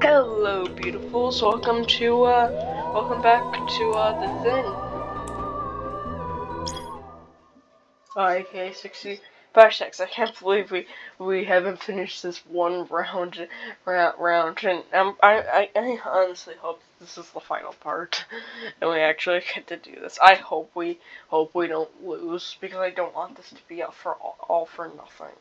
Hello, beautifuls. Welcome back to the thing. Okay, 60 Parsecs. I can't believe we haven't finished this one round, and I honestly hope this is the final part, and we actually get to do this. I hope we don't lose, because I don't want this to be all for nothing.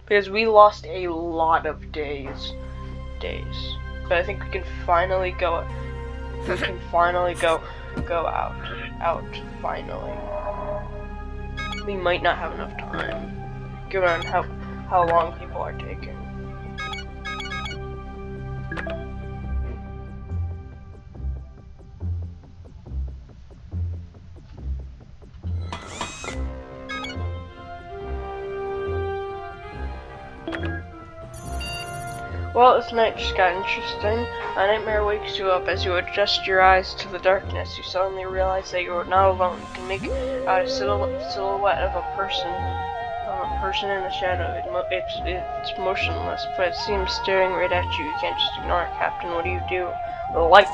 Because we lost a lot of days. But I think we can finally go. We can finally go out. Finally. We might not have enough time, given how long people are taking. Well, this night just got interesting. A nightmare wakes you up as you adjust your eyes to the darkness. You suddenly realize that you are not alone. You can make out a silhouette of a person in the shadow. It's motionless, but it seems staring right at you. You can't just ignore it, Captain. What do? The light.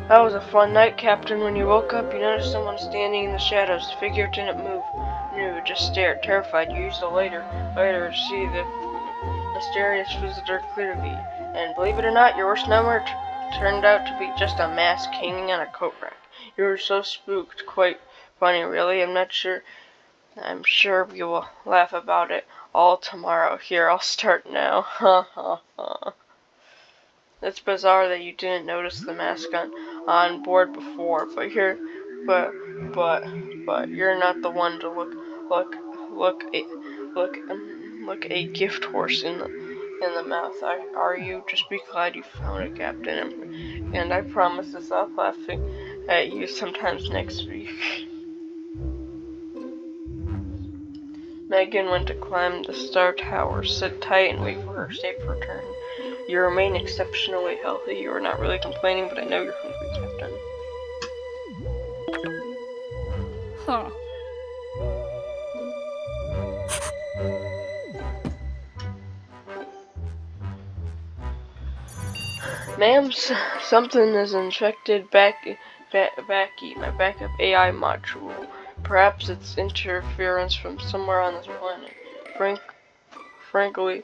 That was a fun night, Captain. When you woke up, you noticed someone standing in the shadows. The figure didn't move. No, just stared, terrified. You used the lighter to see the mysterious visitor clearly. And believe it or not, your worst nightmare turned out to be just a mask hanging on a coat rack. You were so spooked. Quite funny, really. I'm sure we will laugh about it all tomorrow. Here, I'll start now. Ha ha ha. It's bizarre that you didn't notice the mask on board before, but you're not the one to look a gift horse in the mouth. Are you? Just be glad you found it, Captain. And I promise to stop laughing at you sometimes next week. Megan went to climb the star tower. Sit tight and wait for her safe return. You remain exceptionally healthy. You are not really complaining, but I know you're hungry, Captain. Huh. Ma'am, something has infected Becky, my backup AI module. Perhaps it's interference from somewhere on this planet. Frankly,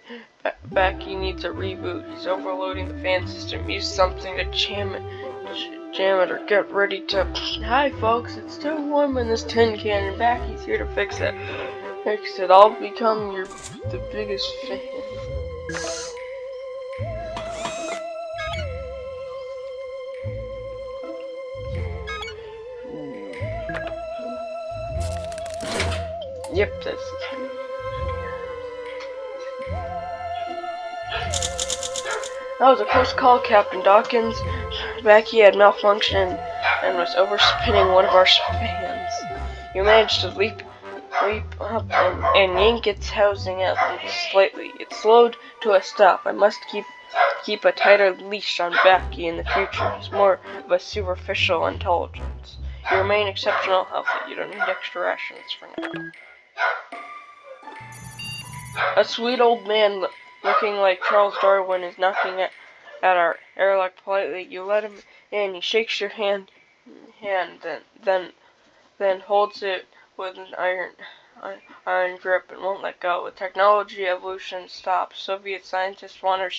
Becky needs a reboot. He's overloading the fan system. Use something to jam it or get ready to... Hi folks, it's too warm in this tin can and Becky's here to fix it. I'll become the biggest fan. Yep, that was a close call, Captain Dawkins. Becky had malfunctioned and was overspinning one of our fans. You managed to leap up and yank its housing out slightly. It slowed to a stop. I must keep a tighter leash on Becky in the future. It's more of a superficial intelligence. You remain exceptional healthy. You don't need extra rations for now. A sweet old man looking like Charles Darwin is knocking at our airlock politely. You let him in. He shakes your hand, then holds it with an iron grip and won't let go. With technology evolution stops, Soviet scientists want our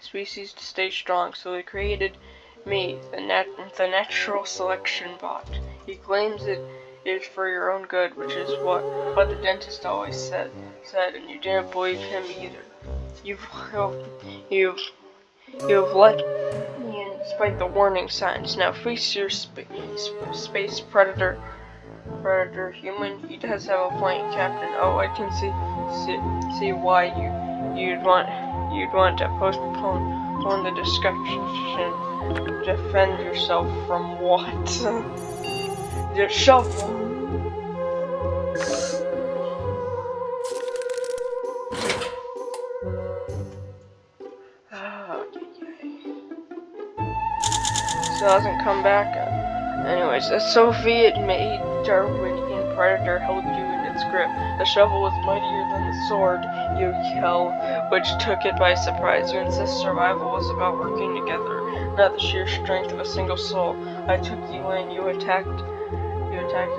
species to stay strong, so they created me, the natural selection bot. He claims it is for your own good, which is what the dentist always said, and you didn't believe him either. You've let me in despite the warning signs. Now face your space predator human. He does have a point, Captain. Oh, I can see why you'd want to postpone the discussion. Defend yourself from what? The shovel. still hasn't come back. Anyways, a Soviet-made Darwinian predator held you in its grip. The shovel was mightier than the sword, you yell, which took it by surprise. You insist survival was about working together, not the sheer strength of a single soul. I took you in. You attacked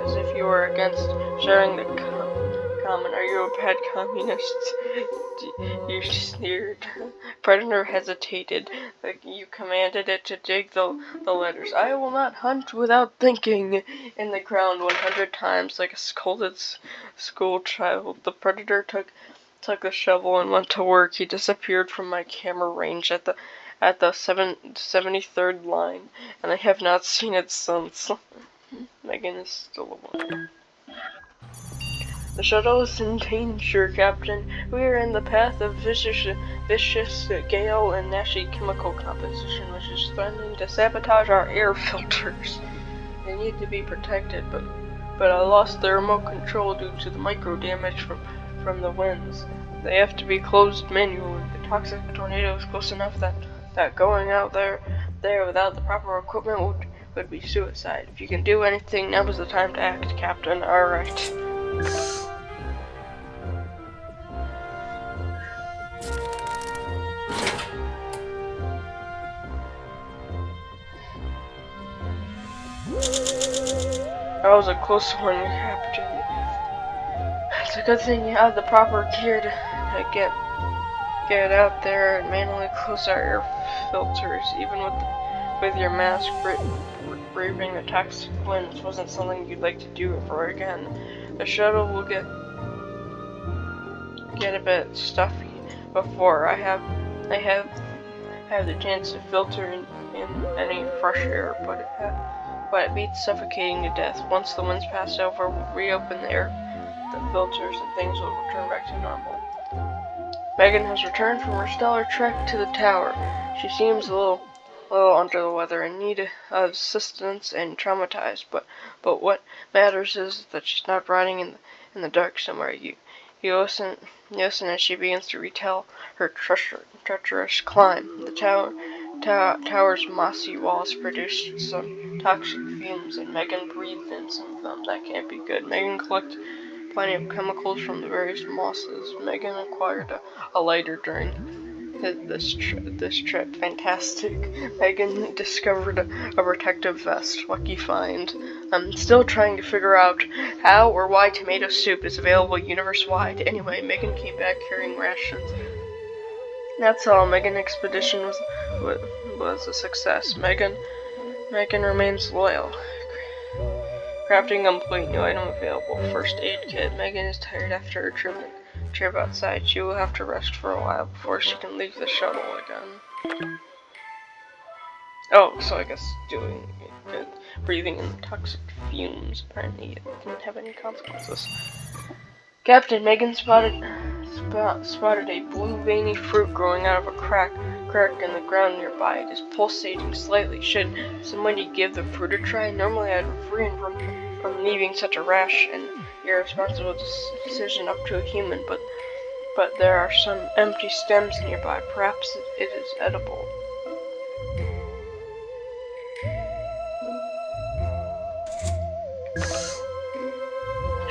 as if you were against sharing the common. Are you a bad communist? You sneered. Predator hesitated. You commanded it to dig the letters. I will not hunt without thinking in the ground 100 times like a scolded school child. The predator took the shovel and went to work. He disappeared from my camera range at the 73rd line, and I have not seen it since. Megan is still alive. The shuttle is in danger, Captain. We are in the path of vicious gale and nasty chemical composition, which is threatening to sabotage our air filters. They need to be protected, but I lost the remote control due to the micro damage from the winds. They have to be closed manually. The toxic tornado is close enough that going out there without the proper equipment would be suicide. If you can do anything, now is the time to act, Captain. Alright. That was a close one, Captain. It's a good thing you have the proper gear to get out there and manually close our air filters. Even with your mask, breathing the toxic winds wasn't something you'd like to do ever again. The shuttle will get a bit stuffy before I have the chance to filter in any fresh air, but it beats suffocating to death. Once the winds pass over, we'll reopen the filters and things will return back to normal. Megan has returned from her stellar trek to the tower. She seems a little under the weather, in need of assistance and traumatized, but what matters is that she's not riding in the dark somewhere. You listen as she begins to retell her treacherous climb. The tower's mossy walls produced some toxic fumes, and Megan breathed in some of them. That can't be good. Megan collected plenty of chemicals from the various mosses. Megan acquired a lighter during this trip. Fantastic. Megan discovered a protective vest. Lucky find. I'm still trying to figure out how or why tomato soup is available universe-wide. Anyway, Megan came back carrying rations. That's all. Megan expedition was a success. Megan remains loyal. Crafting complete. New item available. First aid kit. Megan is tired after her trip outside. She will have to rest for a while before she can leave the shuttle again. Oh, so I guess breathing in toxic fumes. Apparently it didn't have any consequences. Captain, Megan spotted a blue veiny fruit growing out of a crack in the ground nearby. It is pulsating slightly. Should somebody give the fruit a try? Normally I'd refrain from leaving such a rash and irresponsible decision up to a human, but there are some empty stems nearby. Perhaps it is edible.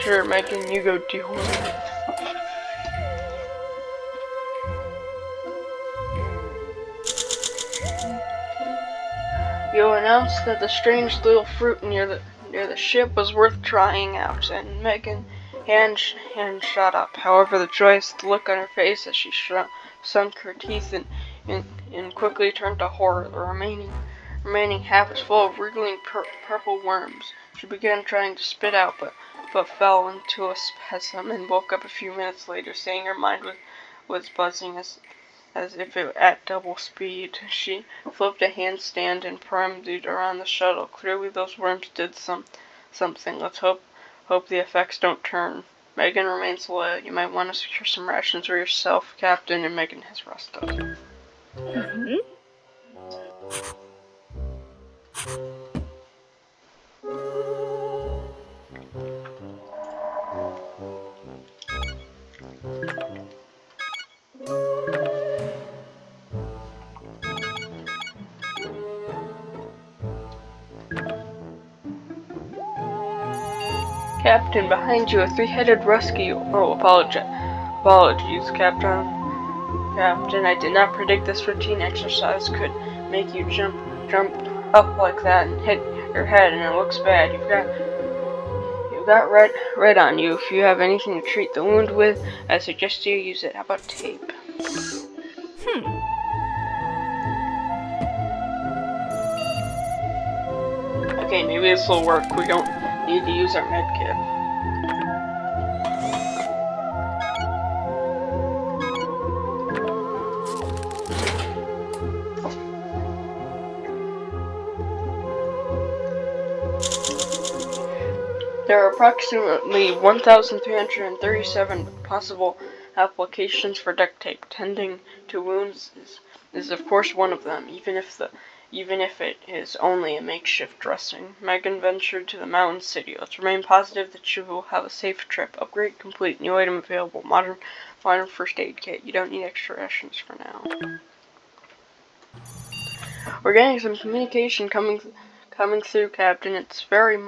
Sure, Megan, you go deal with it. You announced that the strange little fruit near the ship was worth trying out, and Megan hand shot up. However, the joyous look on her face as she sunk her teeth and quickly turned to horror. The remaining half was full of wriggling purple worms. She began trying to spit out, but fell into a spasm and woke up a few minutes later, saying her mind was buzzing as if it at double speed. She flipped a handstand and perambulated around the shuttle. Clearly those worms did something. Let's hope the effects don't turn. Megan remains loyal. You might want to secure some rations for yourself, Captain, and Megan has rested. Mm-hmm. Captain, behind you, a three-headed rescue. Oh, apologies, Captain. Captain, I did not predict this routine exercise could make you jump up like that and hit your head, and it looks bad. You've got red on you. If you have anything to treat the wound with, I suggest you use it. How about tape? Okay, maybe this will work. We don't need to use our med kit. There are approximately 1,337 possible applications for duct tape. Tending to wounds is of course one of them, even if it is only a makeshift dressing. Megan ventured to the mountain city. Let's remain positive that you will have a safe trip. Upgrade complete. New item available. Modern first aid kit. You don't need extra rations for now. We're getting some communication coming through, Captain. It's very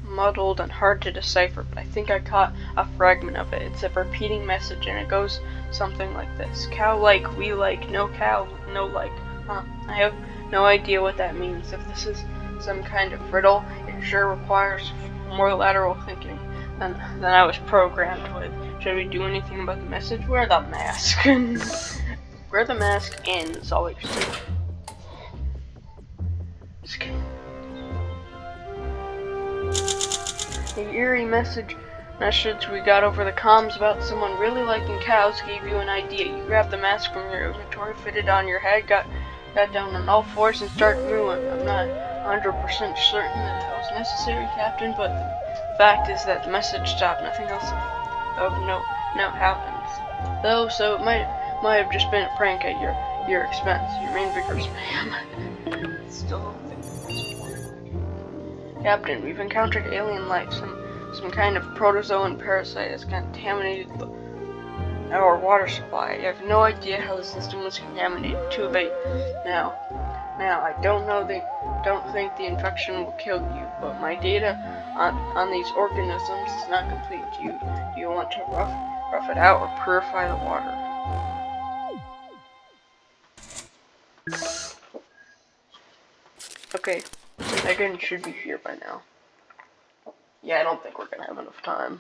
muddled and hard to decipher, but I think I caught a fragment of it. It's a repeating message, and it goes something like this. Cow like, we like, no cow, no like. Huh. I have no idea what that means. If this is some kind of riddle, it sure requires more lateral thinking than I was programmed with. Should we do anything about the message? Wear the mask. Wear the mask in, is all you're saying. The eerie message we got over the comms about someone really liking cows gave you an idea. You grabbed the mask from your inventory, fitted on your head, got down on all fours and started moving. I'm not 100% certain that was necessary, Captain, but the fact is that the message stopped. Nothing else of note happens. Though, so it might have just been a prank at your expense. You remain vigorous, ma'am. Still don't think that's Captain, we've encountered alien life. Some kind of protozoan parasite has contaminated our water supply. I have no idea how the system was contaminated. Too late. Now, I don't think the infection will kill you, but my data on these organisms is not complete. Do you want to rough it out or purify the water? Okay, Megan should be here by now. Yeah, I don't think we're gonna have enough time.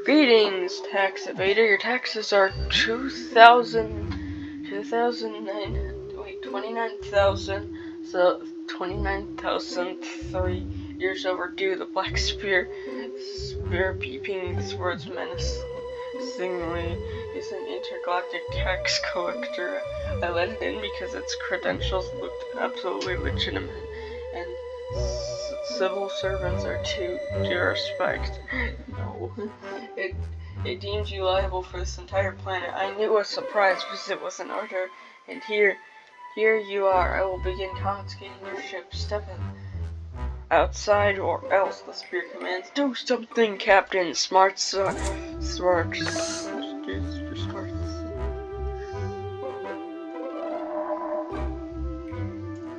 Greetings, tax evader. Your taxes are 29,003 years overdue. The black spear peeping towards menacingly is an intergalactic tax collector. I let it in because its credentials looked absolutely legitimate, and civil servants are to respect. No. It deems you liable for this entire planet. I knew a surprise visit was in order, and here you are. I will begin confiscating your ship. Step in outside or else, the spear commands. Do something, Captain. Smart.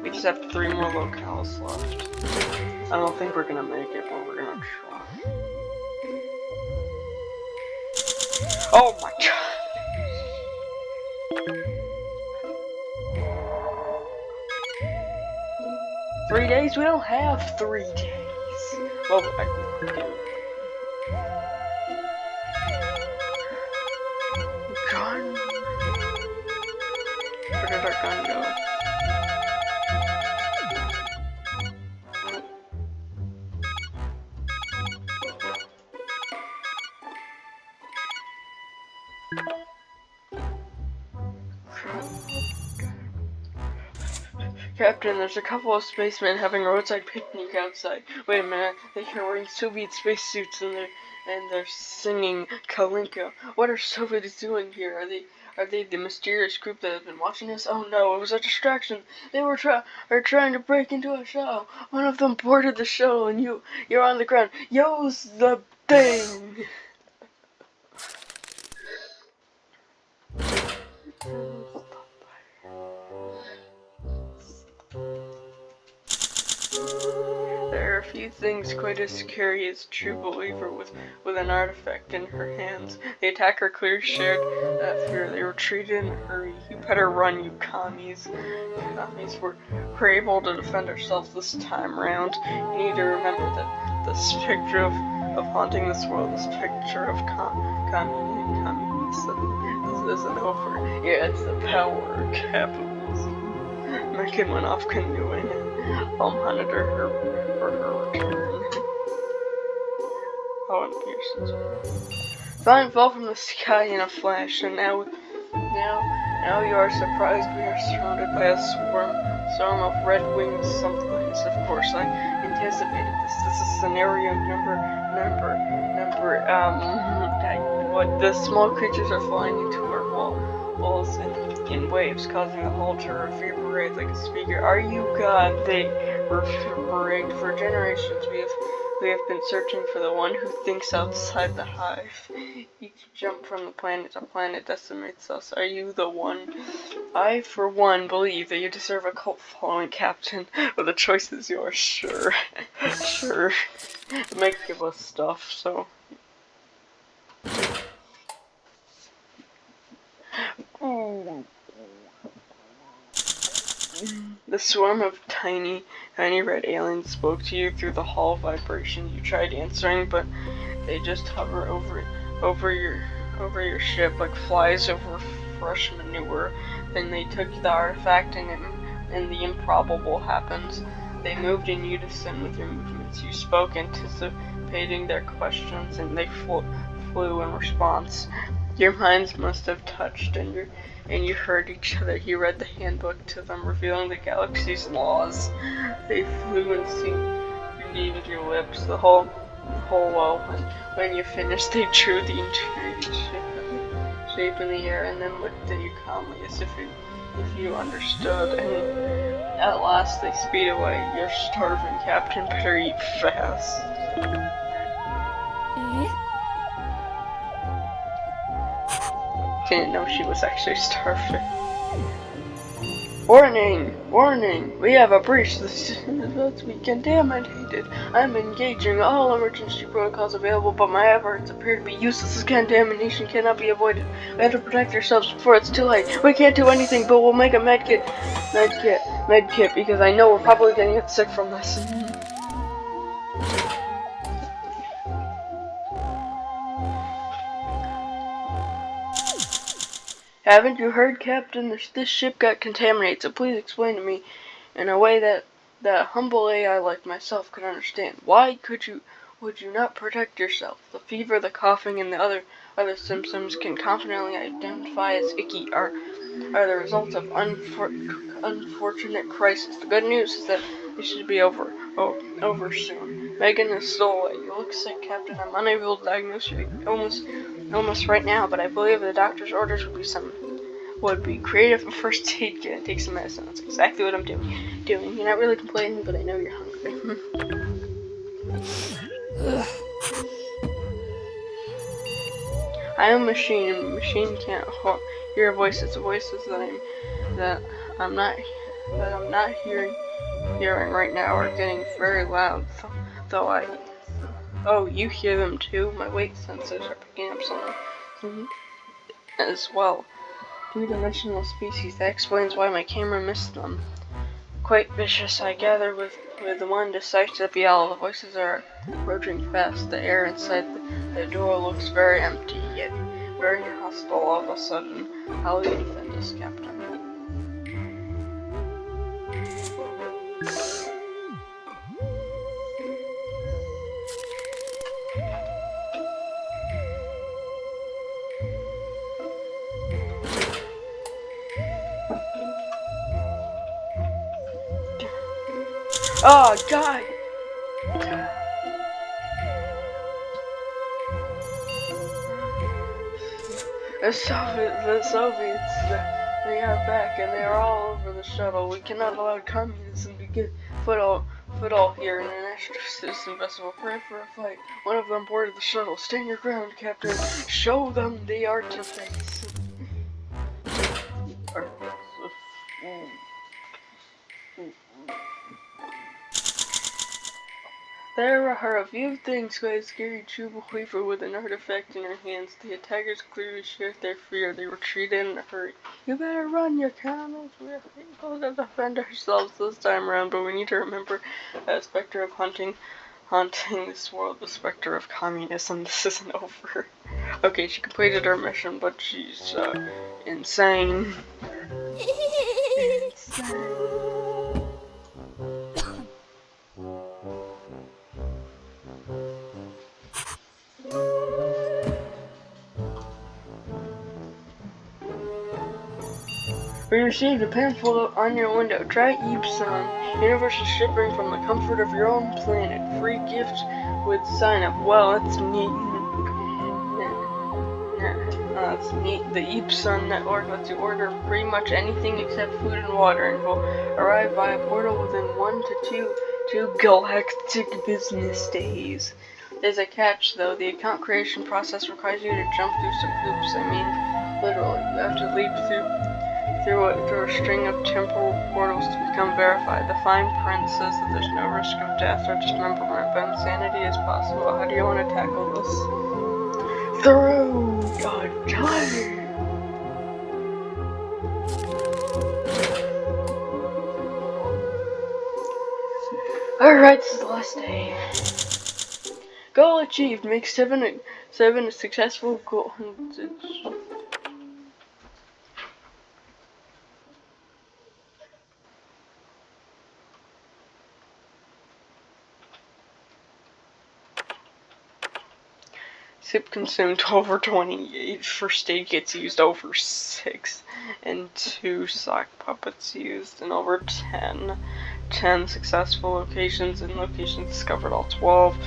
We just have 3 more locales left. I don't think we're gonna make it, but we're gonna try. Oh my god! 3 days? We don't have 3 days. Well, I do. Gun? Where did our gun go? Captain, there's a couple of spacemen having a roadside picnic outside. Wait a minute, they're wearing Soviet spacesuits and they're singing Kalinka. What are Soviets doing here? Are they the mysterious group that has been watching us? Oh no, it was a distraction. They were trying to break into a shuttle. One of them boarded the shuttle and you're on the ground. Yo's the thing. There are a few things quite as scary as a true believer with an artifact in her hands. The attacker clearly shared that fear. They retreated in a hurry. You better run, you commies. We're able to defend ourselves this time round. You need to remember that this picture of haunting this world, this picture of communism, this isn't over. Yeah, it's the power of capitalism. Megan went off canoeing. Monitored her return. Oh, and Pearson's. Vine fell from the sky in a flash, and now you are surprised we are surrounded by a swarm of red-winged somethings. Of course, I anticipated this. This is scenario number. What the small creatures are flying into our walls in waves, causing the hull to reverberate like a speaker. Are you God? They reverberate for generations. We have been searching for the one who thinks outside the hive. Each jump from the planet to planet decimates us. Are you the one? I, for one, believe that you deserve a cult following, Captain, but the choice is yours, sure. Sure. It might give us stuff, so. Ooh. The swarm of tiny red aliens spoke to you through the hall vibration. You tried answering, but they just hover over your ship like flies over fresh manure. Then they took the artifact, and the improbable happens. They moved in unison with your movements. You spoke, anticipating their questions, and they flew in response. Your minds must have touched, and you heard each other. You read the handbook to them, revealing the galaxy's laws. They flew and seemed your lips. The whole well. When you finished, they drew the intrigued shape in the air, and then looked at you calmly, as if you understood. And at last, they speed away. You're starving, Captain. Better eat fast. Didn't know she was actually starving. Warning! We have a breach. This is be contaminated. I'm engaging all emergency protocols available, but my efforts appear to be useless. This contamination cannot be avoided. We have to protect ourselves before it's too late. We can't do anything, but we'll make a medkit, because I know we're probably gonna get sick from this. Haven't you heard, Captain? This ship got contaminated, so please explain to me in a way that a humble AI like myself could understand. Why would you not protect yourself? The fever, the coughing, and the other symptoms can confidently identify as icky are the results of unfortunate crisis. The good news is that it should be over soon. Megan is still away. You look sick, Captain. I'm unable to diagnose your illness right now, but I believe the doctor's orders would be creative and first aid kit and take some medicine. That's exactly what I'm doing. You're not really complaining, but I know you're hungry. I am a machine, and a machine can't hear voices. Voices that I'm not hearing right now are getting very loud. Oh, you hear them too? My weight sensors are picking up something as well. Two-dimensional species. That explains why my camera missed them. Quite vicious, I gather, with one decisive yell. The voices are approaching fast. The air inside the door looks very empty, yet very hostile all of a sudden. How will you defend us, Captain? Oh, God! The Soviets, they are back, and they are all over the shuttle. We cannot allow communism to get foothold here. International citizen vessel. Prepare for a fight. One of them boarded the shuttle. Stand your ground, Captain. Show them the artifact. There are a few things quite scary. Chuba wavered with an artifact in her hands. The attackers clearly shared their fear. They retreated in a hurry. You better run, your camels. We're able to defend ourselves this time around, but we need to remember that specter of haunting this world, the specter of communism. This isn't over. Okay, she completed her mission, but she's insane. We received a pamphlet on your window. Try Epson. Universal shipping from the comfort of your own planet. Free gift with sign up. Well, that's neat. That's neat. The Epson network lets you order pretty much anything except food and water, and will arrive via portal within 1 to 2 galactic business days. There's a catch, though. The account creation process requires you to jump through some hoops. I mean, literally, you have to leap through a string of temporal portals to become verified. The fine print says that there's no risk of death or dismemberment, but insanity is possible. How do you want to tackle this? Through your time! Alright, this is the last day. Goal achieved. Make seven successful goals. Sip consumed over 28. First aid gets used over 6. And 2 sock puppets used in over 10. 10 successful locations and locations discovered all 12.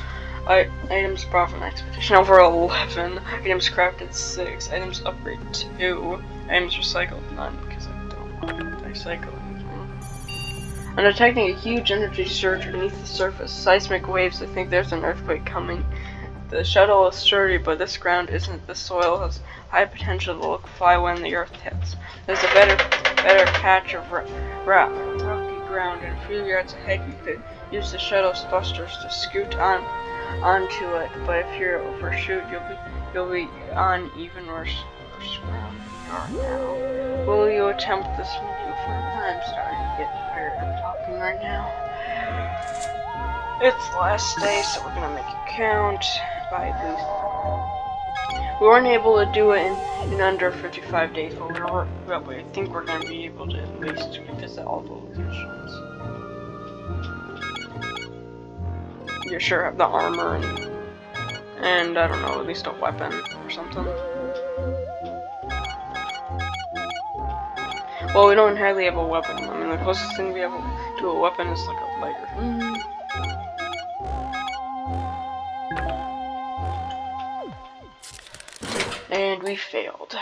Items brought from expedition over 11. Items crafted 6. Items upgraded 2. Items recycled none because I don't want to recycle anything. I'm detecting a huge energy surge beneath the surface. Seismic waves. I think there's an earthquake coming. The shuttle is sturdy, but this ground isn't. The soil has high potential to liquefy when the earth hits. There's a better patch of rocky ground, and a few yards ahead you could use the shuttle's thrusters to scoot onto it. But if you overshoot, you'll be on even worse ground than you are now. Will you attempt this maneuver? I'm starting to get tired of talking right now. It's the last day, so we're gonna make it count. By at least. We weren't able to do it in under 55 days, but I think we're going to be able to at least visit all the locations. You sure have the armor and I don't know, at least a weapon or something. Well, we don't hardly have a weapon. I mean, the closest thing we have to a weapon is like a lighter. And we failed.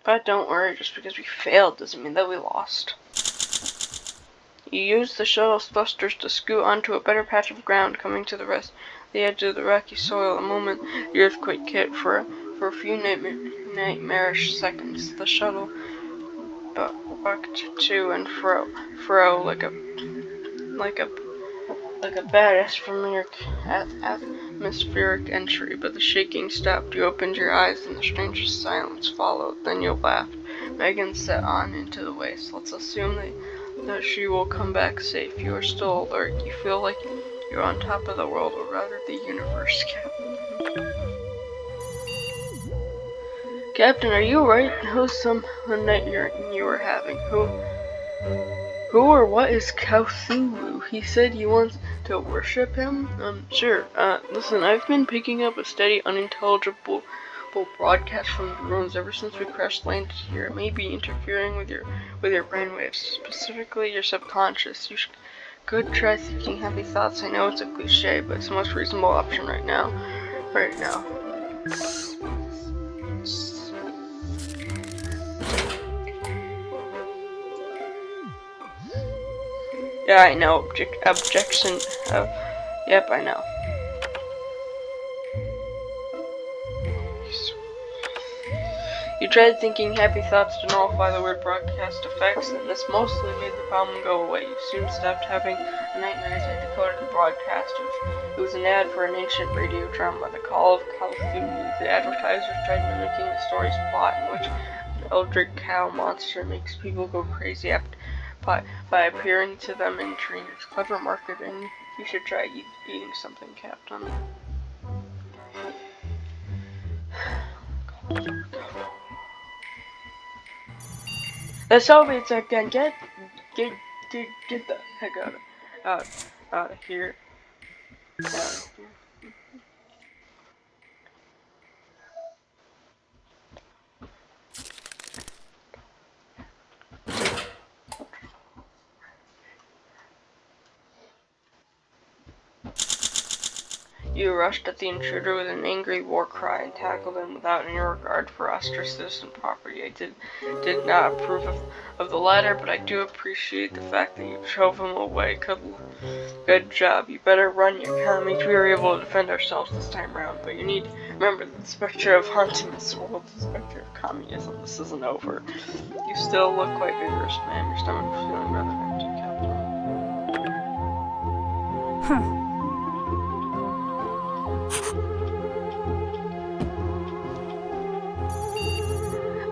But don't worry, just because we failed doesn't mean that we lost. You use the shuttle's thrusters to scoot onto a better patch of ground, coming to the edge of the rocky soil. A moment the earthquake hit. For a few nightmarish seconds, the shuttle bucked to and fro like a badass from your atmospheric entry, but the shaking stopped. You opened your eyes and the strangest silence followed. Then you laughed. Megan set on into the waste. Let's assume that she will come back safe. You are still alert. You feel like you're on top of the world, or rather the universe, Captain. Captain, are you right? Who's some night you were having? Who or what is Cthulhu? He said he wants to worship him? Sure. Listen, I've been picking up a steady, unintelligible broadcast from the ruins ever since we crash landed here. It may be interfering with your brainwaves, specifically your subconscious. You could try thinking happy thoughts. I know it's a cliche, but it's the most reasonable option right now. Yeah, I know. Objection. Yep, I know. You tried thinking happy thoughts to nullify the weird broadcast effects, and this mostly made the problem go away. You soon stopped having nightmares. I decoded the broadcast. It was an ad for an ancient radio drama, The Call of Cthulhu. The advertisers tried mimicking the story's plot, in which an eldritch cow monster makes people go crazy by appearing to them in dreams. Clever marketing. You should try eating something, Captain. The Soviets again. Get the heck out of here. Out of here. You rushed at the intruder with an angry war cry and tackled him without any regard for ostracism and property. I did not approve of the latter, but I do appreciate the fact that you drove him away. Good job. You better run, you commies. We were able to defend ourselves this time round, but you need to remember that the specter of haunting this world, the specter of communism. This isn't over. You still look quite vigorous, ma'am. Your stomach is feeling rather empty, Captain. Huh.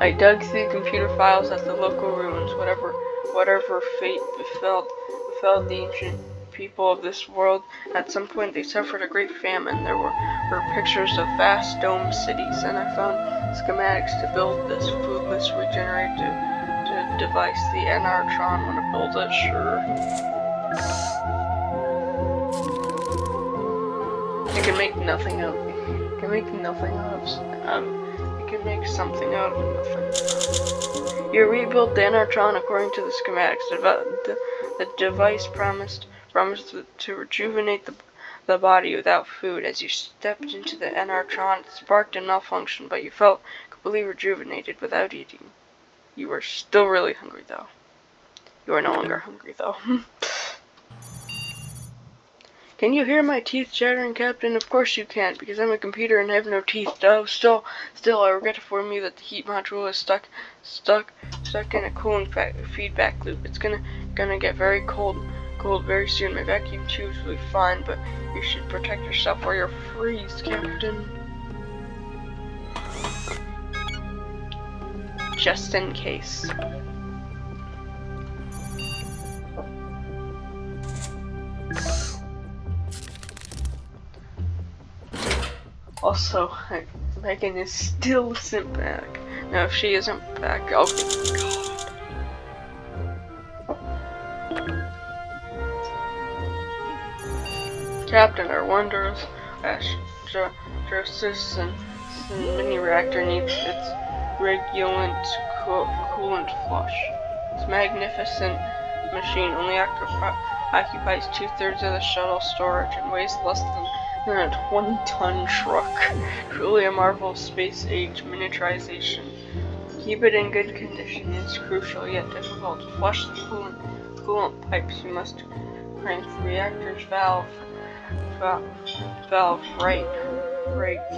I dug through computer files at the local ruins. Whatever fate befell the ancient people of this world, at some point they suffered a great famine. There were pictures of vast domed cities, and I found schematics to build this foodless regenerative device. The Enartron. Want to build it? Sure. It can make nothing out. It can make nothing out of. It can make something out of nothing. You rebuilt the Enartron according to the schematics. The device promised to rejuvenate the body without food. As you stepped into the Enartron, it sparked and malfunctioned, but you felt completely rejuvenated without eating. You were still really hungry, though. You are no longer hungry, though. Can you hear my teeth chattering, Captain? Of course you can't, because I'm a computer and have no teeth. Oh, still, I regret to inform you that the heat module is stuck in a cooling feedback loop. It's gonna get very cold very soon. My vacuum tubes will be fine, but you should protect yourself or you'll freeze, Captain. Just in case. Also, Megan is still sent back. Now, if she isn't back, oh God. Captain, our wondrous Astrosis and mini reactor needs its regulant coolant flush. This magnificent machine only occupies 2/3 of the shuttle storage and weighs less than a 20-ton truck. Truly a marvel of space-age miniaturization. Keep it in good condition. It's crucial yet difficult to flush the coolant pipes. You must crank the reactor's valve right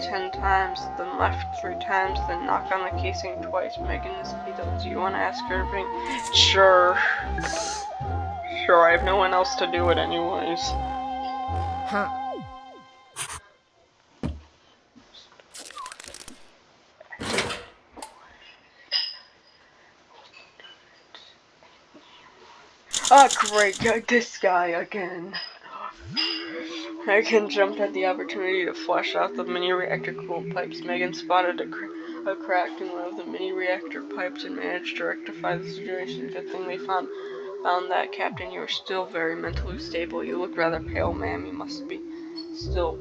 10 times, then left 3 times, then knock on the casing twice. Megan is beetle. Do you want to ask her to bring? Sure, I have no one else to do it anyways. Huh. Ah, great, this guy again. Megan jumped at the opportunity to flush out the mini-reactor coolant pipes. Megan spotted a crack in one of the mini-reactor pipes and managed to rectify the situation. Good thing they found that, Captain. You are still very mentally stable. You look rather pale, ma'am. You must be still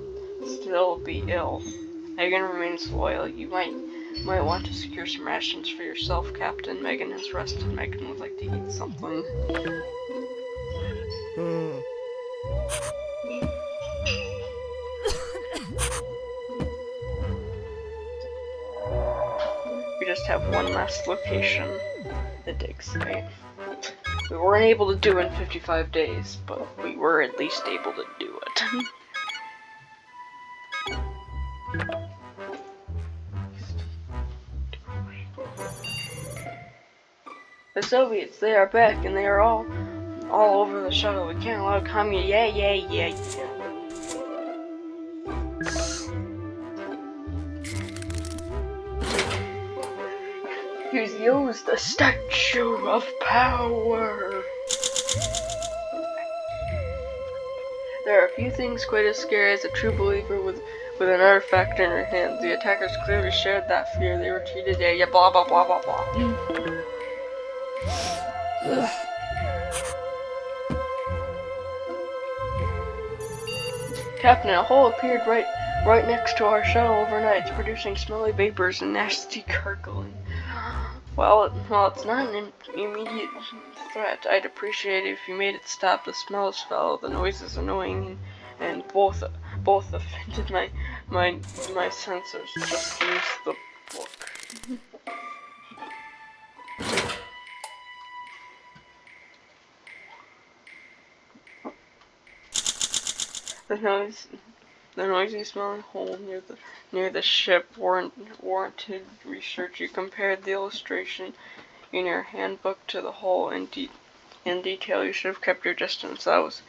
be ill. Megan remains loyal. You might want to secure some rations for yourself, Captain. Megan has rested. Megan would like to eat something. We just have one last location, the dig site. We weren't able to do it in 55 days, but we were at least able to do it. The Soviets, they are back, and they are all over the shuttle. We can't allow communist. Yeah. He's used the statue of power. There are few things quite as scary as a true believer with an artifact in her hands. The attackers clearly shared that fear. They retreated. Yeah, blah blah blah blah blah. Captain, a hole appeared right next to our shuttle overnight. It's producing smelly vapors and nasty gurgling. While it's not an immediate threat, I'd appreciate it if you made it stop. The smell is foul, the noise is annoying, and both offended my sensors. Just use the book. The noisy smelling hole near the ship warranted research. You compared the illustration in your handbook to the hole in detail. You should have kept your distance. That was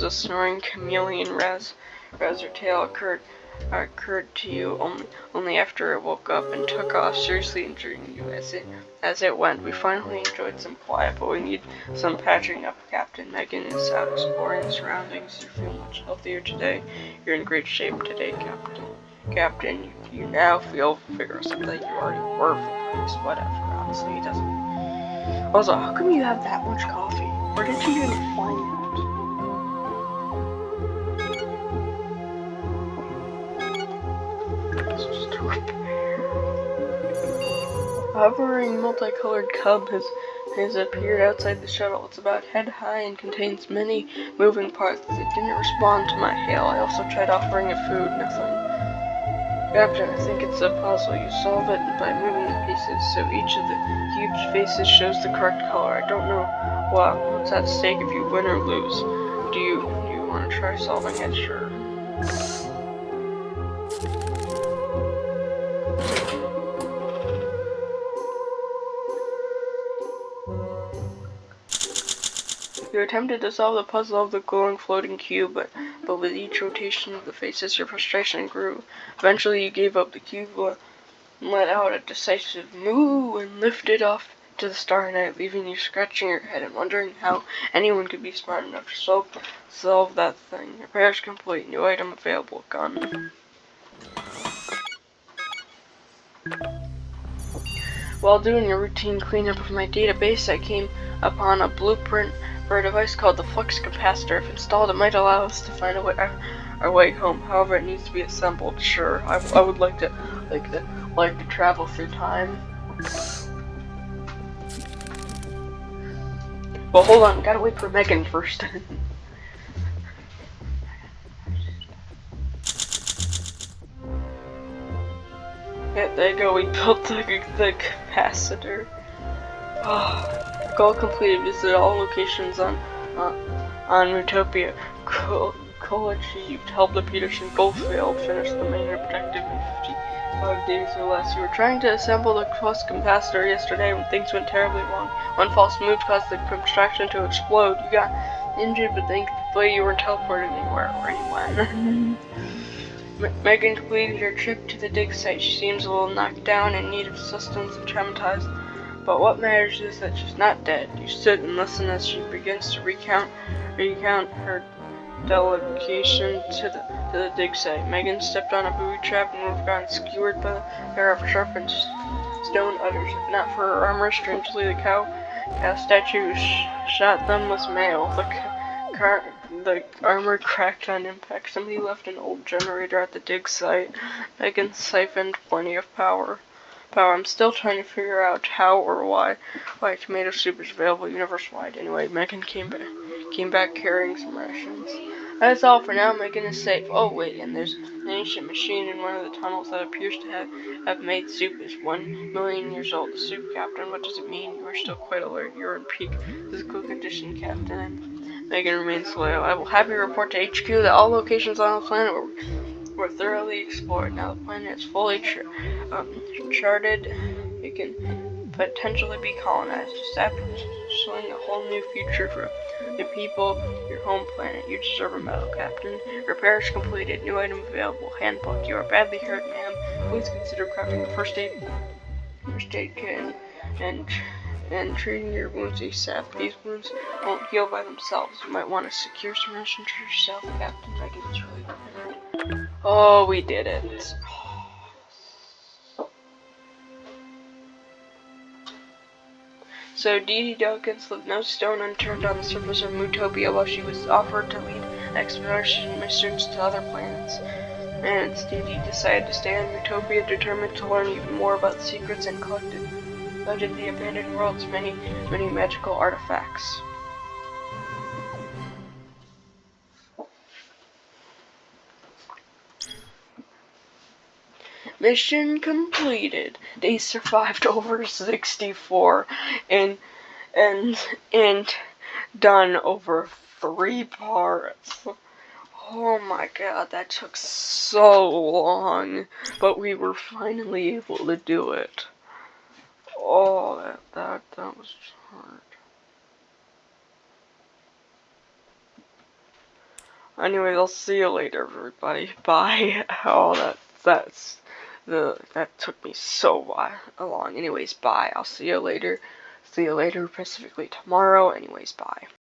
a snoring chameleon. Razor tail occurred to you only after it woke up and took off, seriously injuring you as it went. We finally enjoyed some quiet, but we need some patching up. Captain, Megan is out exploring the surroundings. You feel much healthier today. You're in great shape today, Captain. You now feel vigorous. I think you already were vigorous. Whatever. Honestly, it doesn't. Also, how come you have that much coffee? Where did you even find that? A hovering multicolored cub has appeared outside the shuttle. It's about head high and contains many moving parts. It didn't respond to my hail. I also tried offering it food. Nothing. Captain, I think it's a puzzle. You solve it by moving the pieces, so each of the huge faces shows the correct color. I don't know what's at stake if you win or lose. Do you want to try solving it? Sure. You attempted to solve the puzzle of the glowing floating cube, but with each rotation of the faces, your frustration grew. Eventually, you gave up. The cube let out a decisive moo and lifted off to the starry night, leaving you scratching your head and wondering how anyone could be smart enough to solve that thing. Repairs complete. New item available. Gun. While doing a routine cleanup of my database, I came upon a blueprint for a device called the flux capacitor. If installed, it might allow us to find our way home. However, it needs to be assembled. Sure, I would like to travel through time. Well, hold on, gotta wait for Megan first. Yeah, there you go. We built the capacitor. Goal completed. Visit all locations on Utopia. Goal achieved. Help the Peterson. Goal failed. Finish the main objective in 55 days or less. You were trying to assemble the flux capacitor yesterday when things went terribly wrong. One false move caused the contraction to explode. You got injured, but thankfully you weren't teleported anywhere or anyone. Megan completed her trip to the dig site. She seems a little knocked down, in need of assistance, and traumatized. But what matters is that she's not dead. You sit and listen as she begins to recount her delegation to the dig site. Megan stepped on a booby trap and would have gotten skewered by a pair of sharpened stone udders. If not for her armor, strangely, the cow statue shot them with mail. The armor cracked on impact. Somebody left an old generator at the dig site. Megan siphoned plenty of power. I'm still trying to figure out how or why tomato soup is available universe-wide. Anyway, Megan came back carrying some rations. That's all for now. Megan is safe. Oh wait, and there's an ancient machine in one of the tunnels that appears to have made soup. Is 1 million years old. The soup captain. What does it mean? You are still quite alert. You're in peak physical condition, Captain. Megan remains loyal. I will have you report to HQ that all locations on the planet were thoroughly explored. Now the planet is fully charted. You can potentially be colonized, establishing a whole new future for the people, your home planet. You deserve a medal, Captain. Repairs completed. New item available. Handbook. You are badly hurt, ma'am. Please consider crafting a first aid kit and treating your wounds ASAP. These wounds won't heal by themselves. You might want to secure some rations for yourself, Captain. Megan is really prepared. Oh, we did it. So Dee Dee Dawkins left no stone unturned on the surface of Mutopia while she was offered to lead exploration missions to other planets. And Dee Dee decided to stay on Mutopia, determined to learn even more about the secrets and collected the abandoned world's many magical artifacts. Mission completed. They survived over 64 and done over 3 parts. Oh my god, that took so long, but we were finally able to do it. Oh, that was hard. Anyway, I'll see you later, everybody. Bye. Oh, that took me so long. Anyways, bye. I'll see you later. See you later, specifically tomorrow. Anyways, bye.